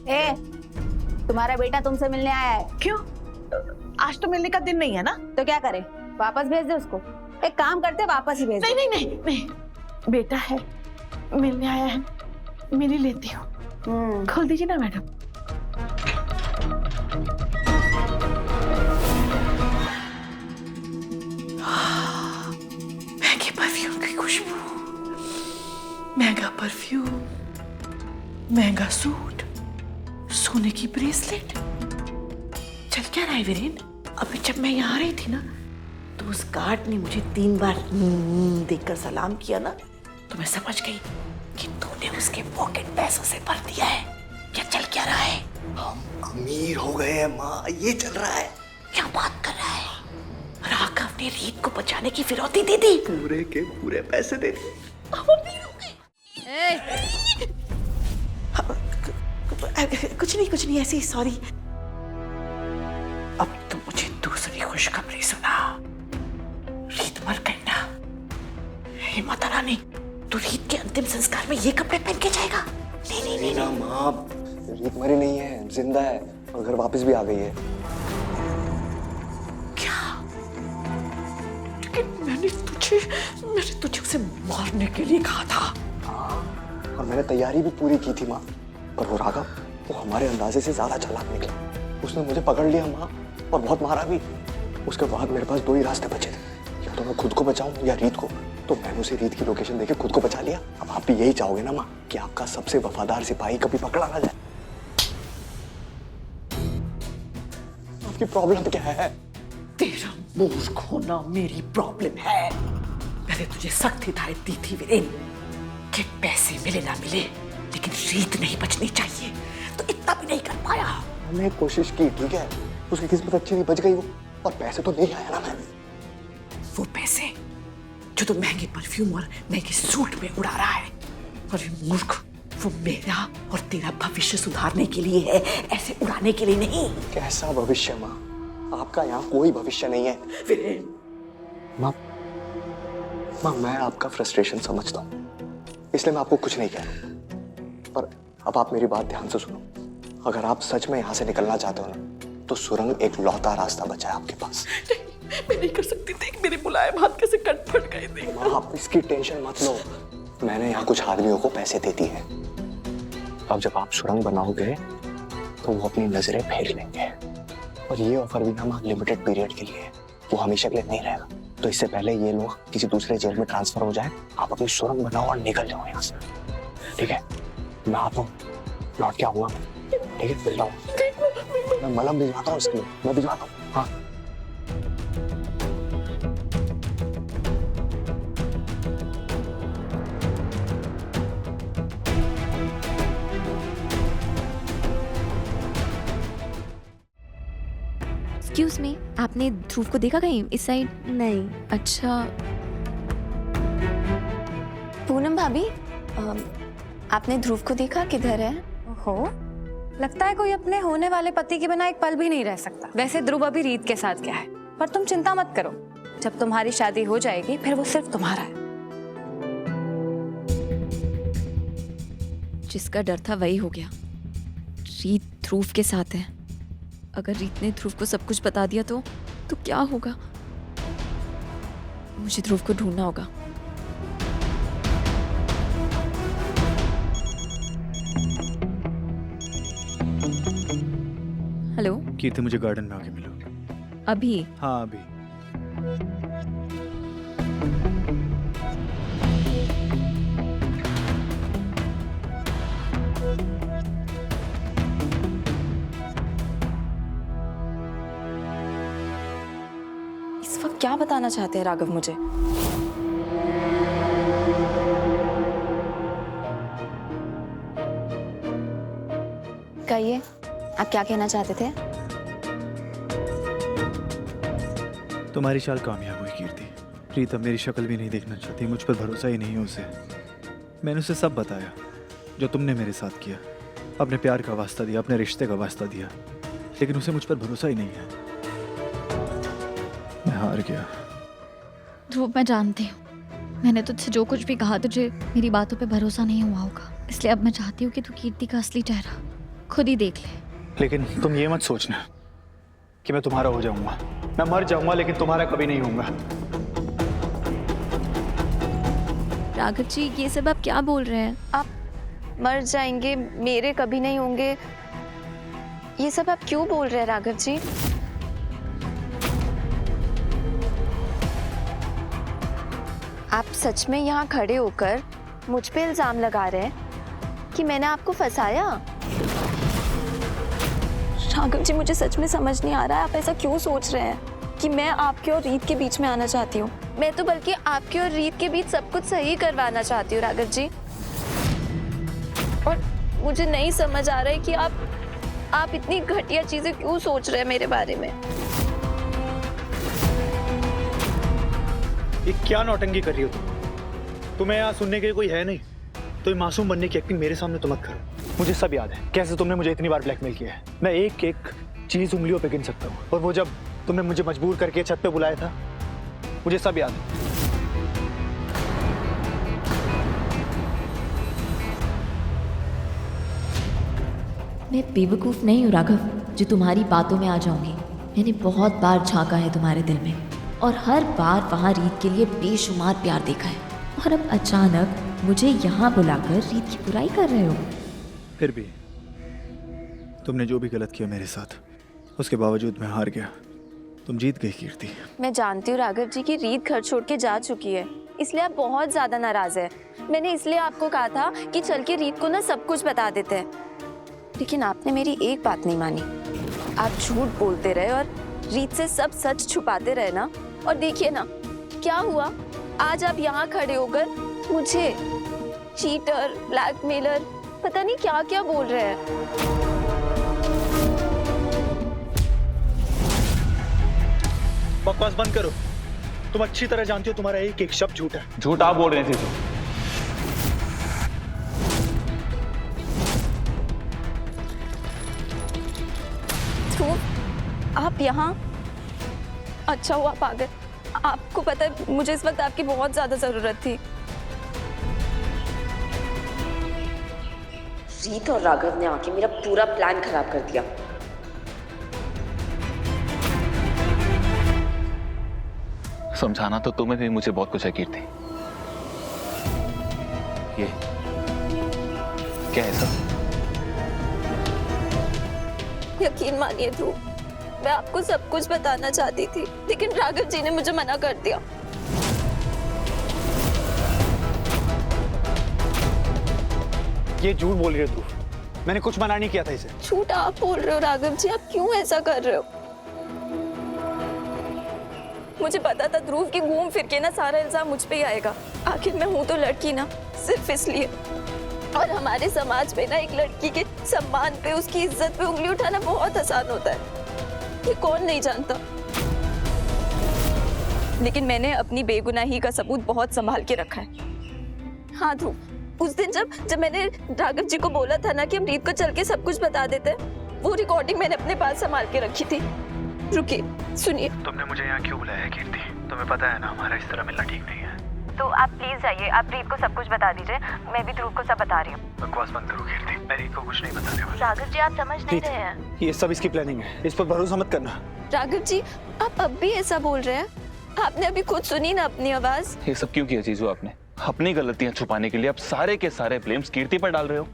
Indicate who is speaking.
Speaker 1: ए, तुम्हारा बेटा तुमसे मिलने आया है।
Speaker 2: क्यों? आज तो मिलने का दिन नहीं है ना।
Speaker 1: तो क्या करे, वापस भेज दे उसको। एक काम करते, वापस ही भेज दे।
Speaker 2: नहीं नहीं नहीं नहीं, बेटा है, मिलने आया है, मिल ही लेती हूँ। खोल दीजिए ना मैडम। महंगे परफ्यूम की खुशबू, महंगा परफ्यूम, महंगा सूट, सोने की ब्रेसलेट। चल क्या रहा है वीरेन? अभी जब मैं यहाँ आ रही थी ना, तो उस गार्ड ने मुझे 3 बार देखकर सलाम किया ना, तो मैं समझ गई कि तूने उसके पॉकेट पैसों से भर दिया है। क्या चल क्या रहा है?
Speaker 3: हम अमीर हो गए हैं माँ, ये चल रहा है।
Speaker 2: क्या बात कर रहा है? राघव ने रीत को बचाने की फिरौती दे दी।
Speaker 3: पूरे के पूरे पैसे दे दिए।
Speaker 2: हम अमीर हो गए। कुछ नहीं ऐसे ही, सॉरी। अब तो मुझे दूसरी खुशखबरी सुना। रीत मर गई ना। हे माता रानी, तो रीत के अंतिम संस्कार में ये कपड़े पहन के जाएगा? नहीं नहीं नहीं
Speaker 3: ना माँ, रीत मरी नहीं है, जिंदा है और घर वापस भी आ गई है।
Speaker 2: क्या? लेकिन मैंने तुझे उसे मारने के लिए कहा था।
Speaker 3: हाँ, और मैंने तैयारी भी पूरी की थी माँ, पर वो राघव, वो हमारे अंदाजे से ज्यादा चालाक निकला। उसने मुझे पकड़ लिया माँ, और बहुत मारा भी। उसके बाद मेरे पास 2 ही रास्ते बचे थे, या तो मैं खुद को बचाऊं या रीत को। तो मैंने उसे रीत की लोकेशन देके खुद को बचा लिया। अब आप भी यही चाहोगे ना माँ, कि आपका सबसे वफादार सिपाही कभी पकड़ा ना जाए। आपकी प्रॉब्लम क्या है?
Speaker 2: तेरा मूर्ख होना मेरी प्रॉब्लम है। मैंने तुझे सख्त हिदायत दी थी वीरेन कि पैसे मिले ना मिले, लेकिन रीत नहीं बचनी चाहिए। तो इतना भी नहीं कर पाया।
Speaker 3: मैंने कोशिश की, ठीक है, उसकी किस्मत अच्छी नहीं, बच गई वो, और पैसे तो नहीं आया ना मैंने।
Speaker 2: वो पैसे जो तो महंगे परफ्यूम और महंगे सूट में उड़ा रहा है, और ये मूर्ख, वो मेरा और तेरा भविष्य सुधारने के लिए है, ऐसे उड़ाने के लिए नहीं।
Speaker 3: कैसा भविष्य माँ? आपका यहाँ कोई भविष्य नहीं है।
Speaker 2: वीरेन,
Speaker 3: माँ, मैं आपका फ्रस्ट्रेशन समझता हूँ, इसलिए मैं आपको कुछ नहीं कह रहा। पर अब आप मेरी बात ध्यान से सुनो। अगर आप सच में यहाँ से निकलना चाहते हो ना, तो सुरंग एक लौता रास्ता बचा है आपके पास।
Speaker 2: मैं नहीं कर सकती। देख मेरे मुलायम हाथ कैसे कट फट गए थे।
Speaker 3: आप इसकी टेंशन मत लो, मैंने यहाँ कुछ आदमियों को पैसे दे दिए हैं। अब जब आप सुरंग बनाओगे तो वो अपनी नजरें फेर लेंगे, और ये ऑफर भी ना लिमिटेड पीरियड के लिए है, वो हमेशा के लिए नहीं रहेगा। तो इससे पहले ये लोग किसी दूसरे जेल में ट्रांसफर हो जाए, आप अपनी सुरंग बनाओ और निकल जाओ यहाँ से, ठीक है? मैं आता हूँ, लौट के आऊंगा, ठीक है? मिलता हूँ, मैं मलहम भिजवाता हूँ इसके लिए, मैं भिजवाता हूँ। हाँ,
Speaker 4: एक्सक्यूज मी, आपने ध्रुव को देखा कहीं इस साइड?
Speaker 5: नहीं।
Speaker 4: अच्छा,
Speaker 5: पूनम भाभी, आपने ध्रुव को देखा? किधर है?
Speaker 6: हो, लगता है कोई अपने होने वाले पति के बिना एक पल भी नहीं रह सकता। वैसे ध्रुव अभी रीत के साथ गया है, पर तुम चिंता मत करो, जब तुम्हारी शादी हो जाएगी फिर वो सिर्फ तुम्हारा है।
Speaker 4: जिसका डर था वही हो गया। रीत ध्रुव के साथ है। अगर रीत ने ध्रुव को सब कुछ बता दिया तो क्या होगा? मुझे ध्रुव को ढूंढना होगा। हेलो
Speaker 7: कीर्ति, मुझे गार्डन में आके मिलो।
Speaker 4: अभी?
Speaker 7: हाँ अभी।
Speaker 6: इस वक्त क्या बताना चाहते हैं राघव मुझे?
Speaker 5: कहिए, आप क्या कहना चाहते थे?
Speaker 7: तुम्हारी चाल कामयाब हुई कीर्ति। रीत अब मेरी शक्ल भी नहीं देखना चाहती, मुझ पर भरोसा ही नहीं है उसे। मैंने उसे सब बताया जो तुमने मेरे साथ किया, अपने प्यार का वास्ता दिया, अपने रिश्ते का वास्ता दिया, लेकिन उसे मुझ पर भरोसा ही नहीं है। मैं हार गया।
Speaker 8: ध्रुव, मैं जानती हूँ मैंने तुझसे जो कुछ भी कहा, तुझे मेरी बातों पे भरोसा नहीं हुआ होगा। इसलिए अब मैं चाहती हूँ कि तू कीर्ति का असली चेहरा खुद ही देख ले।
Speaker 7: लेकिन तुम ये मत सोचना कि मैं तुम्हारा हो जाऊंगा। मैं मर जाऊंगा लेकिन तुम्हारा कभी नहीं होऊंगा।
Speaker 4: राघव जी, ये सब आप क्या बोल रहे हैं?
Speaker 5: आप मर जाएंगे, मेरे कभी नहीं होंगे, ये सब आप क्यों बोल रहे हैं राघव जी? आप सच में यहाँ खड़े होकर मुझ पे इल्जाम लगा रहे हैं कि मैंने आपको फंसाया? राघव जी, मुझे सच में समझ नहीं आ रहा है आप ऐसा क्यों सोच रहे हैं कि मैं आपके और रीत के बीच में आना चाहती हूँ। मैं तो बल्कि आपके और रीत के बीच सब कुछ सही करवाना चाहती हूँ राघव जी। और मुझे नहीं समझ आ रहा है कि आप इतनी घटिया चीजें क्यों सोच रहे हैं मेरे बारे में।
Speaker 7: ये क्या नौटंकी कर रही हो तुम? तुम्हें यहाँ सुनने के लिए कोई है नहीं, तो ये मासूम बनने की एक्टिंग मेरे सामने तो मत करो। मुझे सब याद है कैसे तुमने मुझे इतनी बार ब्लैकमेल किया है। मैं एक एक चीज उंगलियों पे गिन सकता हूँ। और वो जब तुमने मुझे मजबूर करके छत पे बुलाया था, मुझे सब याद है।
Speaker 9: मैं बेवकूफ़ नहीं हूँ राघव जो तुम्हारी बातों में आ जाऊंगी। मैंने बहुत बार झांका है तुम्हारे दिल में और हर बार वहाँ रीत के लिए बेशुमार प्यार देखा है। और अब अचानक मुझे यहाँ बुलाकर रीत की बुराई कर रहे हो।
Speaker 7: फिर भी तुमने जो भी गलत किया मेरे साथ, उसके बावजूद मैं हार गया। तुम जीत गई कीर्ति।
Speaker 5: मैं जानती हूँ राघव जी की रीत घर छोड़ के जा चुकी है, इसलिए आप बहुत ज्यादा नाराज है। मैंने इसलिए आपको कहा था कि चल के रीत को ना सब कुछ बता देते हैं, लेकिन आपने मेरी एक बात नहीं मानी। आप झूठ बोलते रहे और रीत से सब सच छुपाते रहे ना। और देखिए ना क्या हुआ, आज आप यहाँ खड़े होकर मुझे चीटर, ब्लैकमेलर, पता नहीं क्या क्या बोल रहे हैं।
Speaker 7: बकवास बंद करो। तुम अच्छी तरह जानती हो तुम्हारा एक एक शब्द झूठ है।
Speaker 10: झूठ आप बोल रहे थे।
Speaker 5: आप यहाँ? अच्छा हुआ आप आ गए। आपको पता है मुझे इस वक्त आपकी बहुत ज्यादा जरूरत थी।
Speaker 11: रीत और राघव ने आके मेरा पूरा प्लान खराब कर दिया।
Speaker 10: समझाना तो तुम्हें भी मुझे बहुत कुछ है कीर्ति। ये क्या है सब?
Speaker 5: यकीन मानिए ध्रुव, मैं आपको सब कुछ बताना चाहती थी, लेकिन राघव जी ने मुझे मना कर दिया।
Speaker 7: ये झूठ बोल रही है ध्रुव। मैंने कुछ मना नहीं किया था इसे।
Speaker 5: झूठ आप बोल रहे हो राघव जी, आप क्यों ऐसा कर रहे हो? मुझे पता था ध्रुव की घूम फिर के ना सारा इल्जाम मुझ पे ही आएगा। आखिर मैं हूं तो लड़की ना, सिर्फ इसलिए। और हमारे समाज में ना एक लड़की के सम्मान पे, उसकी इज्जत पे उंगली उठाना बहुत आसान होता है, ये कौन नहीं जानता। लेकिन मैंने अपनी बेगुनाही का सबूत बहुत संभाल के रखा है। हाँ ध्रुव, उस दिन जब मैंने राघव जी को बोला था ना कि हम रीत को चल के सब कुछ बता देते हैं, वो रिकॉर्डिंग मैंने अपने पास संभाल के रखी थी। रुकिए, सुनिए।
Speaker 7: तुमने मुझे यहाँ क्यों बुलाया कीर्ति? तुम्हें पता है ना हमारा इस तरह मिलना ठीक नहीं है।
Speaker 5: तो आप प्लीज जाइए, आप रीत को सब कुछ बता दीजिए। मैं भी ध्रुव को सब बता रही हूँ।
Speaker 7: बकवास बंद करो कीर्ति। मैं रीत को कुछ नहीं बताने वाला।
Speaker 5: राघव जी, आप समझ नहीं रहे हैं।
Speaker 7: ये सब इसकी प्लानिंग है, इस पर भरोसा मत करना।
Speaker 5: राघव जी, आप अब भी ऐसा बोल रहे हैं? आपने अभी खुद सुनी ना अपनी आवाज।
Speaker 10: ये सब क्यों किया जीजू आपने? अपनी गलतियां छुपाने के लिए आप सारे के सारे ब्लेम्स कीर्ति पर डाल रहे हो।